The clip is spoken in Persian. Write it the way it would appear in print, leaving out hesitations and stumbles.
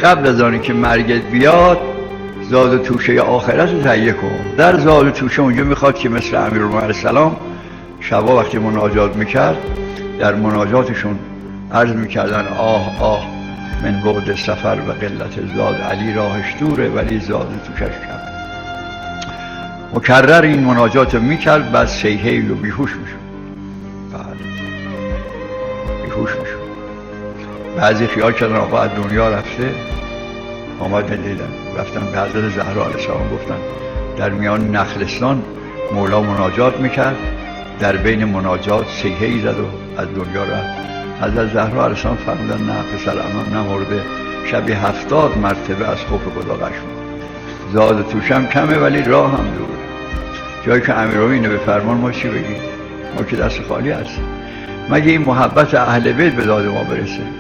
قبل از آنی که مرگت بیاد زاد و توشه آخرت رو تهیه کن. در زاد و توشه اونجا میخواد که مثل امیرالمومنین علیه السلام شبا وقتی مناجات میکرد در مناجاتشون عرض میکردن آه آه من بعد سفر و قلت زاد، علی راهش دوره ولی زاد و توشش کم. مکرر این مناجات رو میکرد، بعد سیهیل و بیهوش میشد. بیهوش میشد. بعضی خیال کردن آقا از دنیا رفته. آمدن دیدن رفتن به حضرت زهرا علیه السلام گفتن در میان نخلستان مولا مناجات میکرد، در بین مناجات سیهی زد و از دنیا رفت. حضرت زهرا علیه السلام فرمودن نه پسر امان نمرده، شبی 70 مرتبه از خوف خدا قشم. زاد و توشم کمه ولی راه هم دوره. جایی که امیرالمومنین اینو به فرمان ما چی بگیم؟ ما که دست خالی هستیم. مگه این محبت اهل بیت به داد ما برسه؟